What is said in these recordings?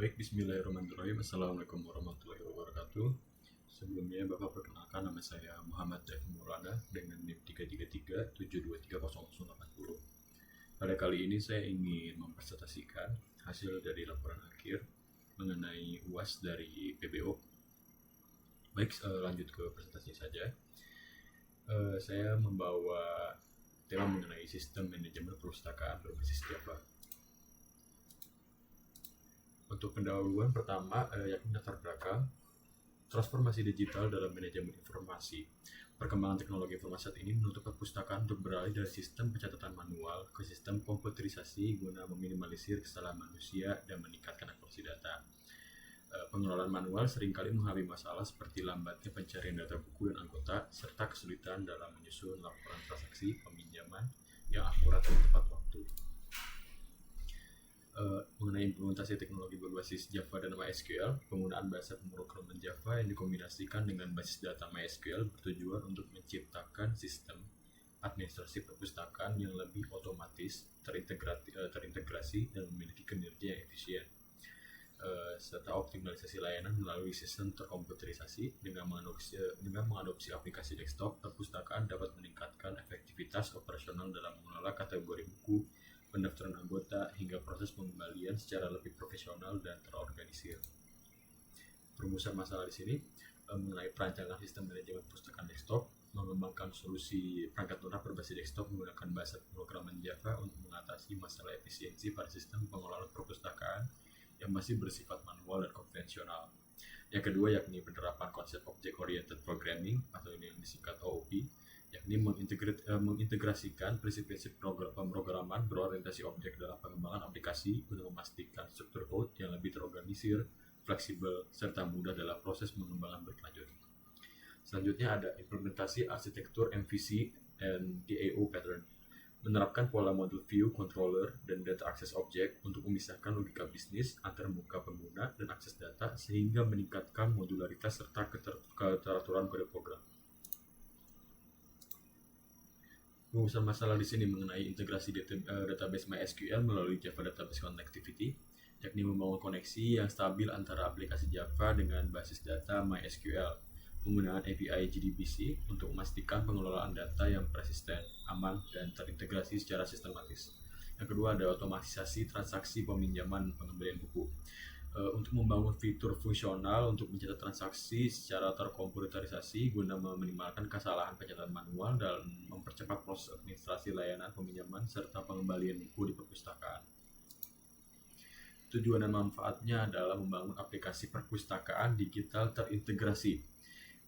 Baik, bismillahirrahmanirrahim. Assalamualaikum warahmatullahi wabarakatuh. Sebelumnya, Bapak perkenalkan nama saya Muhammad Daif Maulana dengan NIM 33372230080. Pada kali ini saya ingin mempresentasikan hasil dari laporan akhir mengenai UAS dari PBO. Baik, lanjut ke presentasi saja. Saya membawa tema mengenai sistem manajemen perpustakaan berbasis Java. Untuk pendahuluan pertama, yakni latar belakang transformasi digital dalam manajemen informasi. Perkembangan teknologi informasi saat ini menuntut perpustakaan untuk beralih dari sistem pencatatan manual ke sistem komputerisasi guna meminimalisir kesalahan manusia dan meningkatkan akurasi data. Pengelolaan manual seringkali menghadapi masalah seperti lambatnya pencarian data buku dan anggota, serta kesulitan dalam menyusun laporan transaksi peminjaman yang akurat dan tepat waktu. Mengenai implementasi teknologi berbasis Java dan MySQL, penggunaan bahasa pemrograman Java yang dikombinasikan dengan basis data MySQL bertujuan untuk menciptakan sistem administrasi perpustakaan yang lebih otomatis, terintegrasi dan memiliki kinerja yang efisien, serta optimalisasi layanan melalui sistem terkomputerisasi. Dengan mengadopsi aplikasi desktop, perpustakaan dapat meningkatkan efektivitas operasional dalam mengelola kategori buku, pendaftaran anggota, hingga proses pengembalian secara lebih profesional dan terorganisir. Perumusan masalah di sini mengenai perancangan sistem manajemen perpustakaan desktop, mengembangkan solusi perangkat lunak berbasis desktop menggunakan bahasa pemrograman Java untuk mengatasi masalah efisiensi pada sistem pengelolaan perpustakaan yang masih bersifat manual dan konvensional. Yang kedua yakni penerapan konsep Object Oriented Programming atau ini yang disingkat OOP, yakni mengintegrasikan prinsip-prinsip pemrograman berorientasi objek dalam pengembangan aplikasi untuk memastikan struktur code yang lebih terorganisir, fleksibel, serta mudah dalam proses pengembangan berkelanjut. Selanjutnya ada implementasi arsitektur MVC dan DAO pattern. Menerapkan pola model view, controller, dan data access object untuk memisahkan logika bisnis antar muka pengguna dan akses data sehingga meningkatkan modularitas serta keteraturan kode program. Perumusan masalah di sini mengenai integrasi database MySQL melalui Java Database Connectivity, yakni membangun koneksi yang stabil antara aplikasi Java dengan basis data MySQL, penggunaan API JDBC untuk memastikan pengelolaan data yang persisten, aman, dan terintegrasi secara sistematis. Yang kedua ada otomatisasi transaksi peminjaman pengembalian buku. Untuk membangun fitur fungsional untuk mencatat transaksi secara terkomputerisasi guna meminimalkan kesalahan pencatatan manual dan mempercepat proses administrasi layanan peminjaman serta pengembalian buku di perpustakaan. Tujuan dan manfaatnya adalah membangun aplikasi perpustakaan digital terintegrasi.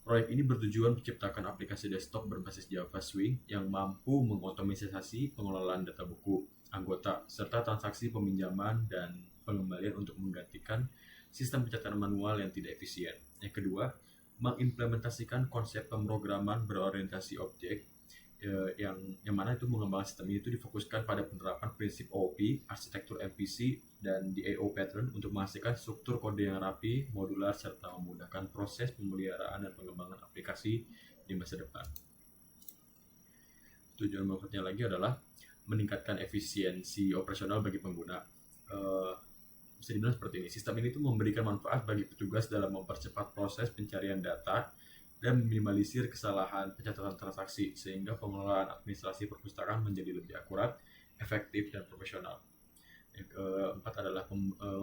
Proyek ini bertujuan menciptakan aplikasi desktop berbasis Java Swing yang mampu mengotomatisasi pengelolaan data buku, anggota, serta transaksi peminjaman dan pengembalian untuk menggantikan sistem pencatatan manual yang tidak efisien. Yang kedua, mengimplementasikan konsep pemrograman berorientasi objek yang mana itu mengembangkan sistem ini itu difokuskan pada penerapan prinsip OOP, arsitektur MVC, dan DAO pattern untuk menghasilkan struktur kode yang rapi, modular, serta memudahkan proses pemeliharaan dan pengembangan aplikasi di masa depan. Tujuan berikutnya lagi adalah meningkatkan efisiensi operasional bagi pengguna. Bisa dibilang seperti ini, sistem ini tuh memberikan manfaat bagi petugas dalam mempercepat proses pencarian data dan meminimalisir kesalahan pencatatan transaksi sehingga pengelolaan administrasi perpustakaan menjadi lebih akurat, efektif, dan profesional. Yang keempat adalah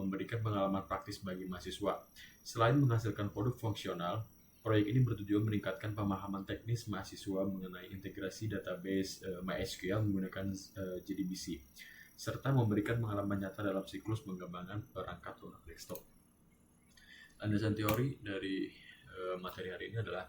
memberikan pengalaman praktis bagi mahasiswa. Selain menghasilkan produk fungsional, proyek ini bertujuan meningkatkan pemahaman teknis mahasiswa mengenai integrasi database MySQL menggunakan JDBC, serta memberikan pengalaman nyata dalam siklus pengembangan perangkat lunak desktop. Landasan teori dari materi hari ini adalah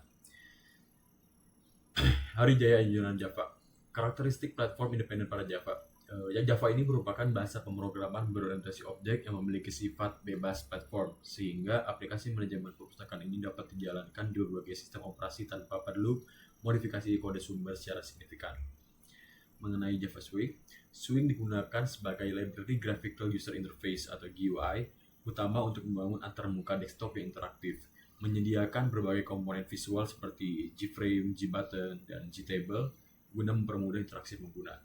Hari Jaya Anjuran Java. Karakteristik platform independen pada Java. Java ini merupakan bahasa pemrograman berorientasi objek yang memiliki sifat bebas platform, sehingga aplikasi manajemen perpustakaan ini dapat dijalankan di berbagai sistem operasi tanpa perlu modifikasi kode sumber secara signifikan. Mengenai Java Swing, Swing digunakan sebagai library graphical user interface atau GUI utama untuk membangun antarmuka desktop yang interaktif, menyediakan berbagai komponen visual seperti Gframe, Gbutton, dan Gtable guna mempermudah interaksi pengguna.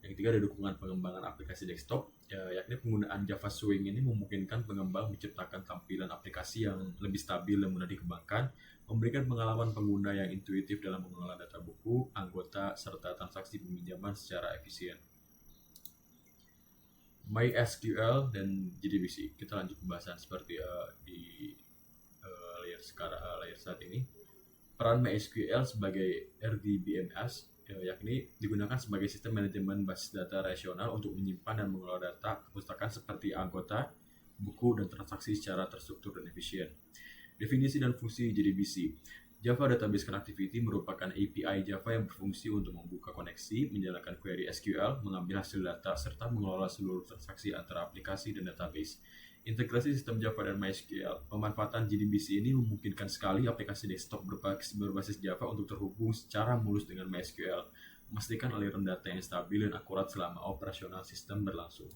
Yang ketiga ada dukungan pengembangan aplikasi desktop, yakni penggunaan Java Swing ini memungkinkan pengembang menciptakan tampilan aplikasi yang lebih stabil dan mudah dikembangkan, memberikan pengalaman pengguna yang intuitif dalam mengelola data buku, anggota, serta transaksi peminjaman secara efisien. MySQL dan JDBC. Kita lanjut pembahasan seperti di layar saat ini. Peran MySQL sebagai RDBMS yakni digunakan sebagai sistem manajemen basis data rasional untuk menyimpan dan mengelola data perpustakaan seperti anggota, buku, dan transaksi secara terstruktur dan efisien. Definisi dan fungsi JDBC. Java Database Connectivity merupakan API Java yang berfungsi untuk membuka koneksi, menjalankan query SQL, mengambil hasil data, serta mengelola seluruh transaksi antara aplikasi dan database. Integrasi sistem Java dan MySQL. Pemanfaatan JDBC ini memungkinkan sekali aplikasi desktop berbasis Java untuk terhubung secara mulus dengan MySQL, memastikan aliran data yang stabil dan akurat selama operasional sistem berlangsung.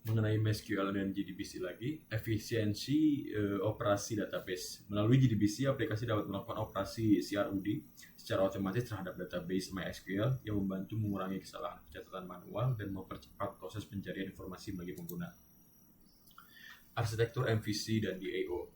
Mengenai MySQL dan JDBC lagi, efisiensi operasi database. Melalui JDBC, aplikasi dapat melakukan operasi CRUD secara otomatis terhadap database MySQL yang membantu mengurangi kesalahan pencatatan manual dan mempercepat proses pencarian informasi bagi pengguna. Arsitektur MVC dan DAO.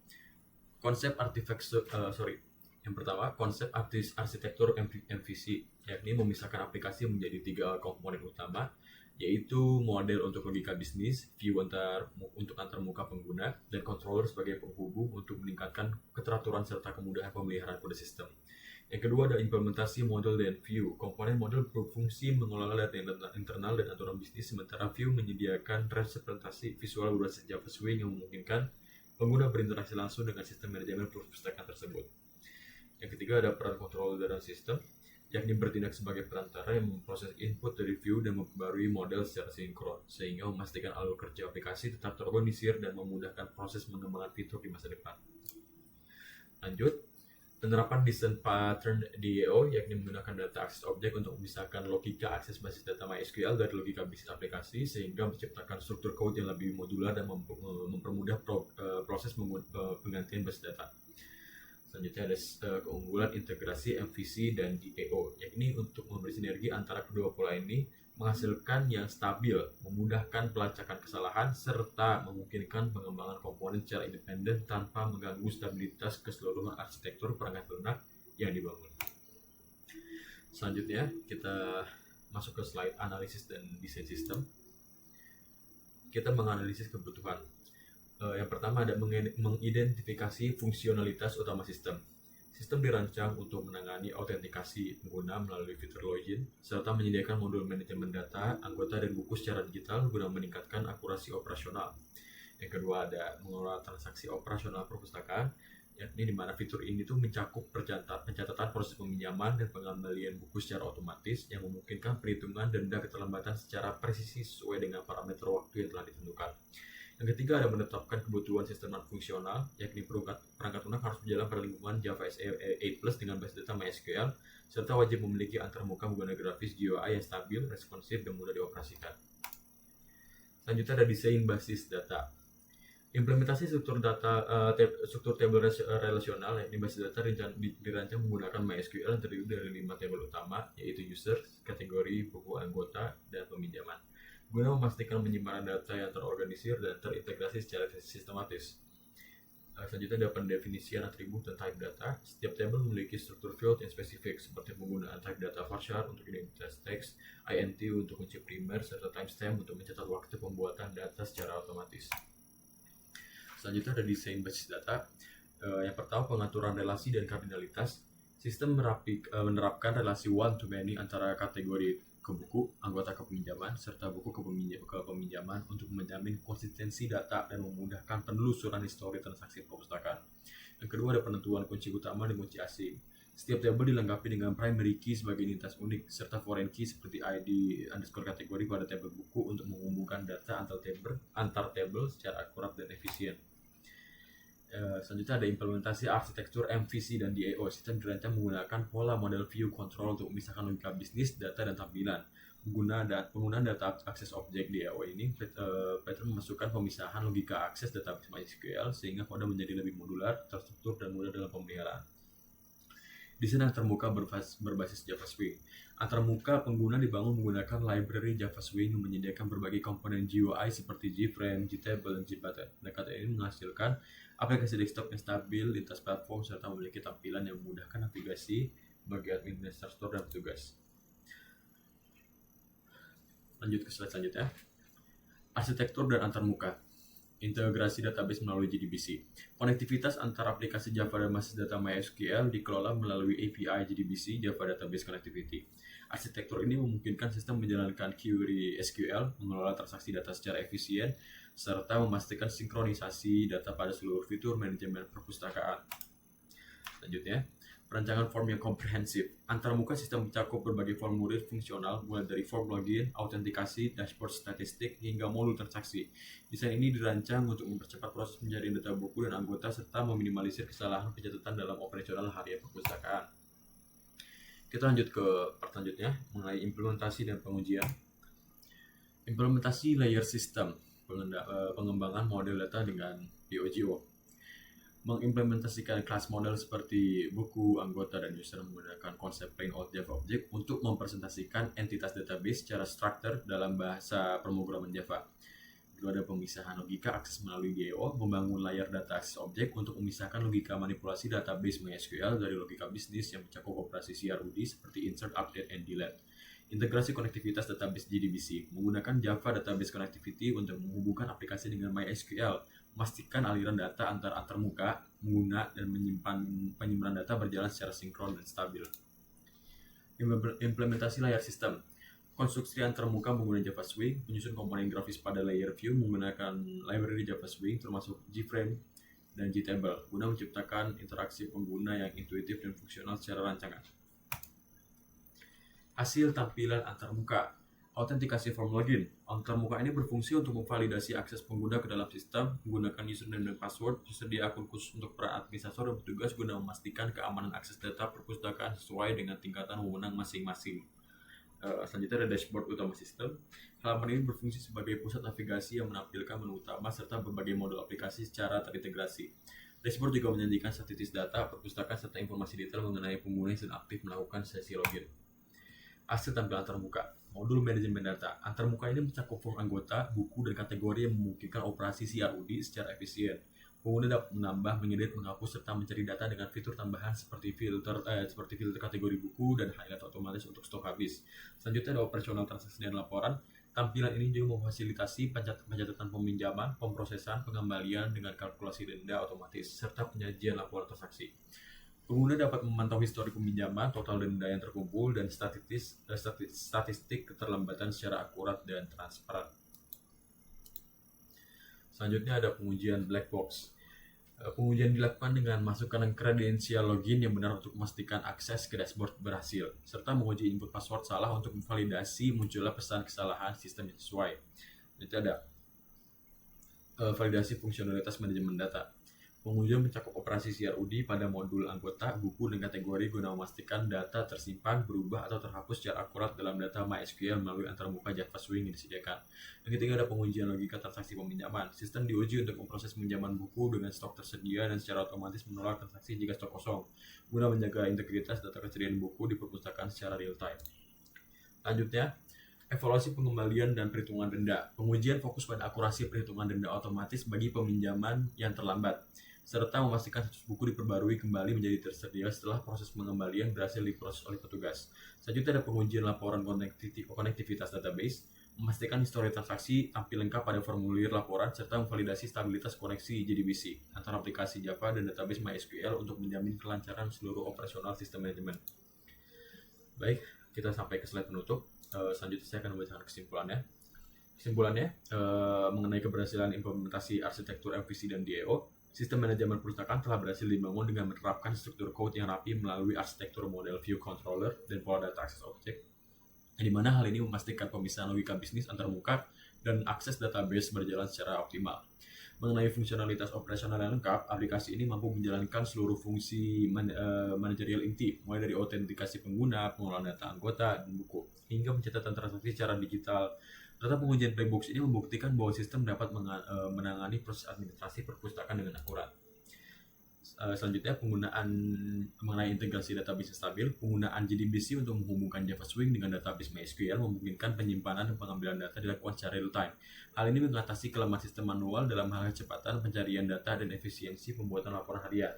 Yang pertama, konsep arsitektur MVC, yakni memisahkan aplikasi menjadi 3 komponen utama, yaitu model untuk logika bisnis, view untuk antarmuka pengguna, dan controller sebagai penghubung untuk meningkatkan keteraturan serta kemudahan pemeliharaan kode sistem. Yang kedua ada implementasi model dan view. Komponen model berfungsi mengelola data internal dan aturan bisnis, sementara view menyediakan representasi visual berbasis Java Swing yang memungkinkan pengguna berinteraksi langsung dengan sistem manajemen perpustakaan tersebut. Yang ketiga ada peran controller dalam sistem, yakni bertindak sebagai perantara yang memproses input dari view dan memperbarui model secara sinkron, sehingga memastikan alur kerja aplikasi tetap terorganisir dan memudahkan proses pengembangan fitur di masa depan. Lanjut, penerapan Decent Pattern DAO, yakni menggunakan data akses objek untuk memisahkan logika akses basis data MySQL dari logika bisnis aplikasi, sehingga menciptakan struktur code yang lebih modular dan mempermudah proses penggantian basis data. Selanjutnya ada keunggulan integrasi MVC dan DAO, yakni untuk memberi sinergi antara kedua pola ini, menghasilkan yang stabil, memudahkan pelacakan kesalahan, serta memungkinkan pengembangan komponen secara independen tanpa mengganggu stabilitas keseluruhan arsitektur perangkat lunak yang dibangun. Selanjutnya, kita masuk ke slide analisis dan desain sistem. Kita menganalisis kebutuhan. Yang pertama ada mengidentifikasi fungsionalitas utama sistem. Sistem dirancang untuk menangani autentikasi pengguna melalui fitur login, serta menyediakan modul manajemen data, anggota, dan buku secara digital guna meningkatkan akurasi operasional. Yang kedua ada mengelola transaksi operasional perpustakaan, yakni di mana fitur ini tuh mencakup pencatatan proses peminjaman dan pengembalian buku secara otomatis yang memungkinkan perhitungan denda keterlambatan secara presisi sesuai dengan parameter waktu yang telah ditentukan. Yang ketiga ada menetapkan kebutuhan sistem non-fungsional, yakni perangkat lunak harus berjalan pada lingkungan Java SE 8+ dengan basis data MySQL, serta wajib memiliki antarmuka pengguna grafis GUI yang stabil, responsif, dan mudah dioperasikan. Selanjutnya ada desain basis data. Implementasi struktur tabel relasional, yakni basis data dirancang menggunakan MySQL yang terdiri dari 5 tabel utama, yaitu user, kategori, buku anggota, dan peminjaman, guna memastikan penyimpanan data yang terorganisir dan terintegrasi secara sistematis. Selanjutnya ada pendefinisian atribut dan type data. Setiap tabel memiliki struktur field yang spesifik, seperti penggunaan type data varchar untuk identitas teks, int untuk kunci primer, serta timestamp untuk mencatat waktu pembuatan data secara otomatis. Selanjutnya ada desain basis data. Yang pertama pengaturan relasi dan kardinalitas. Sistem menerapkan relasi one-to-many antara kategori ke buku, anggota kepeminjaman, serta buku ke peminjaman untuk menjamin konsistensi data dan memudahkan penelusuran histori transaksi perpustakaan. Yang kedua ada penentuan kunci utama dan kunci asing. Setiap tabel dilengkapi dengan primary key sebagai identitas unik, serta foreign key seperti ID_kategori pada tabel buku untuk menghubungkan data antar tabel secara akurat dan efisien. Selanjutnya ada implementasi arsitektur MVC dan DAO. Sistem dirancang menggunakan pola model view control untuk memisahkan logika bisnis, data, dan tampilan. Penggunaan data akses objek DAO ini pattern memasukkan pemisahan logika akses database MySQL sehingga kode menjadi lebih modular, terstruktur, dan mudah dalam pemeliharaan. Desain antarmuka berbasis Java Swing. Antarmuka pengguna dibangun menggunakan library Java Swing yang menyediakan berbagai komponen GUI seperti JFrame, JTable, dan JButton. Pendekatan ini menghasilkan aplikasi desktop yang stabil lintas platform serta memiliki tampilan yang memudahkan navigasi bagi administrator dan petugas. Lanjut ke slide selanjutnya. Arsitektur dan antarmuka. Integrasi database melalui JDBC. Konektivitas antara aplikasi Java dan basis data MySQL dikelola melalui API JDBC, Java Database Connectivity. Arsitektur ini memungkinkan sistem menjalankan query SQL, mengelola transaksi data secara efisien, serta memastikan sinkronisasi data pada seluruh fitur manajemen perpustakaan. Selanjutnya, perancangan form yang komprehensif. Antarmuka sistem mencakup berbagai formulir fungsional, mulai dari form login, autentikasi, dashboard statistik, hingga modul transaksi. Desain ini dirancang untuk mempercepat proses pencarian data buku dan anggota serta meminimalisir kesalahan pencatatan dalam operasional harian perpustakaan. Kita lanjut ke part selanjutnya mengenai implementasi dan pengujian. Implementasi layer system, pengembangan model data dengan POGO. Mengimplementasikan kelas model seperti buku, anggota, dan user menggunakan konsep plain old Java Object untuk mempresentasikan entitas database secara struktur dalam bahasa pemrograman Java. Kedua, ada pemisahan logika akses melalui GEO, membangun layar data akses objek untuk memisahkan logika manipulasi database MySQL dari logika bisnis yang mencakup operasi CRUD seperti insert, update, and delete. Integrasi konektivitas database JDBC, menggunakan Java Database Connectivity untuk menghubungkan aplikasi dengan MySQL, memastikan aliran data antarmuka, mengguna, dan penyimpanan data berjalan secara sinkron dan stabil. Implementasi layar sistem. Konstruksi antarmuka menggunakan Java Swing, menyusun komponen grafis pada layer view menggunakan library Java Swing termasuk JFrame dan JTable, guna menciptakan interaksi pengguna yang intuitif dan fungsional secara rancangan. Hasil tampilan antarmuka. Autentikasi form login. Antarmuka ini berfungsi untuk memvalidasi akses pengguna ke dalam sistem menggunakan username dan password, tersedia akun khusus untuk para administrator dan petugas guna memastikan keamanan akses data perpustakaan sesuai dengan tingkatan wewenang masing-masing. Selanjutnya ada dashboard utama sistem. Halaman ini berfungsi sebagai pusat navigasi yang menampilkan menu utama serta berbagai modul aplikasi secara terintegrasi. Dashboard juga menyajikan statistik data perpustakaan serta informasi detail mengenai pengguna yang sedang aktif melakukan sesi login. Hasil tampilan antarmuka. Modul manajemen data. Antarmuka ini mencakup form anggota, buku, dan kategori yang memungkinkan operasi CRUD secara efisien. Pengguna dapat menambah, mengedit, menghapus, serta mencari data dengan fitur tambahan seperti filter kategori buku dan highlight otomatis untuk stok habis. Selanjutnya ada operasional transaksi dan laporan. Tampilan ini juga memfasilitasi pencatatan peminjaman, pemrosesan, pengembalian dengan kalkulasi denda otomatis, serta penyajian laporan transaksi. Pengguna dapat memantau histori peminjaman, total denda yang terkumpul, dan statistik keterlambatan secara akurat dan transparan. Selanjutnya ada pengujian black box. Pengujian dilakukan dengan masukkan kredensial login yang benar untuk memastikan akses ke dashboard berhasil, serta menguji input password salah untuk memvalidasi munculnya pesan kesalahan sistem yang sesuai. Itu ada validasi fungsionalitas manajemen data. Pengujian mencakup operasi CRUD pada modul anggota, buku, dan kategori guna memastikan data tersimpan, berubah, atau terhapus secara akurat dalam data MySQL melalui antarmuka Java Swing yang disediakan. Yang ketiga ada pengujian logika transaksi peminjaman. Sistem diuji untuk memproses pinjaman buku dengan stok tersedia dan secara otomatis menolak transaksi jika stok kosong, guna menjaga integritas data kesediaan buku di perpustakaan secara real time. Lanjutnya, evaluasi pengembalian dan perhitungan denda. Pengujian fokus pada akurasi perhitungan denda otomatis bagi peminjaman yang terlambat, serta memastikan status buku diperbarui kembali menjadi tersedia setelah proses pengembalian berhasil diproses oleh petugas. Selanjutnya ada pengujian laporan konektivitas database, memastikan histori transaksi tampil lengkap pada formulir laporan, serta memvalidasi stabilitas koneksi JDBC antara aplikasi Java dan database MySQL untuk menjamin kelancaran seluruh operasional sistem manajemen. Baik, kita sampai ke slide penutup. Selanjutnya saya akan membacakan kesimpulannya. Mengenai keberhasilan implementasi arsitektur MVC dan DAO, sistem manajemen perpustakaan telah berhasil dibangun dengan menerapkan struktur code yang rapi melalui arsitektur model view controller dan pola data access object, di mana hal ini memastikan pemisahan logika bisnis antarmuka dan akses database berjalan secara optimal. Mengenai fungsionalitas operasional yang lengkap, aplikasi ini mampu menjalankan seluruh fungsi manajerial inti, mulai dari autentikasi pengguna, pengelolaan data anggota, dan buku, hingga pencatatan transaksi secara digital. Data pengujian black box ini membuktikan bahwa sistem dapat menangani proses administrasi perpustakaan dengan akurat. Selanjutnya penggunaan mengenai integrasi database stabil, penggunaan JDBC untuk menghubungkan Java Swing dengan database MySQL memungkinkan penyimpanan dan pengambilan data dilakukan secara real time. Hal ini mengatasi kelemahan sistem manual dalam hal kecepatan pencarian data dan efisiensi pembuatan laporan harian.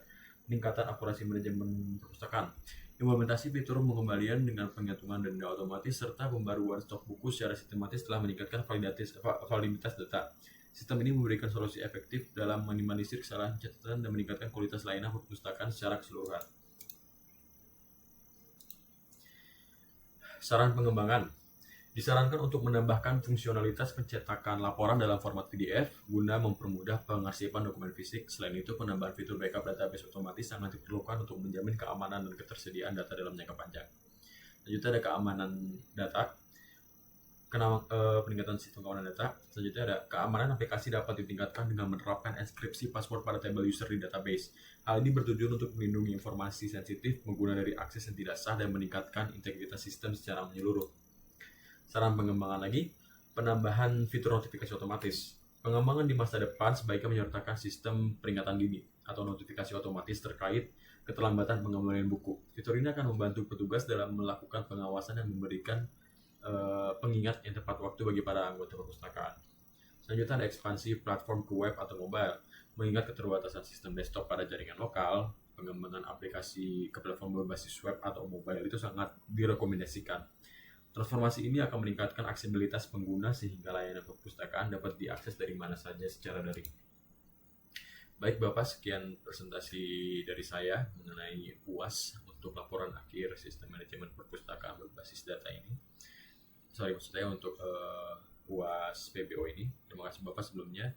Peningkatan akurasi manajemen perpustakaan. Implementasi fitur pengembalian dengan penghitungan denda otomatis serta pembaruan stok buku secara sistematis telah meningkatkan validitas data. Sistem ini memberikan solusi efektif dalam meminimalisir kesalahan catatan dan meningkatkan kualitas layanan perpustakaan secara keseluruhan. Saran pengembangan. Disarankan untuk menambahkan fungsionalitas pencetakan laporan dalam format PDF guna mempermudah pengarsipan dokumen fisik. Selain itu, penambahan fitur backup database otomatis sangat diperlukan untuk menjamin keamanan dan ketersediaan data dalam jangka panjang. Selanjutnya ada keamanan data. Peningkatan sistem keamanan data. Selanjutnya ada keamanan aplikasi dapat ditingkatkan dengan menerapkan enkripsi password pada tabel user di database. Hal ini bertujuan untuk melindungi informasi sensitif, menggunakan dari akses yang tidak sah dan meningkatkan integritas sistem secara menyeluruh. Saran pengembangan lagi, penambahan fitur notifikasi otomatis. Pengembangan di masa depan sebaiknya menyertakan sistem peringatan dini atau notifikasi otomatis terkait keterlambatan pengembalian buku. Fitur ini akan membantu petugas dalam melakukan pengawasan dan memberikan pengingat yang tepat waktu bagi para anggota perpustakaan. Selanjutnya ada ekspansi platform ke web atau mobile. Mengingat keterbatasan sistem desktop pada jaringan lokal, pengembangan aplikasi ke platform berbasis web atau mobile itu sangat direkomendasikan. Transformasi ini akan meningkatkan aksesibilitas pengguna sehingga layanan perpustakaan dapat diakses dari mana saja secara daring. Baik Bapak, sekian presentasi dari saya mengenai UAS untuk laporan akhir sistem manajemen perpustakaan berbasis data ini. Maksud saya untuk UAS PBO ini. Terima kasih Bapak sebelumnya.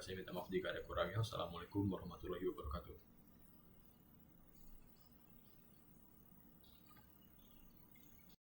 Saya minta maaf jika ada kurangnya. Wassalamualaikum warahmatullahi wabarakatuh.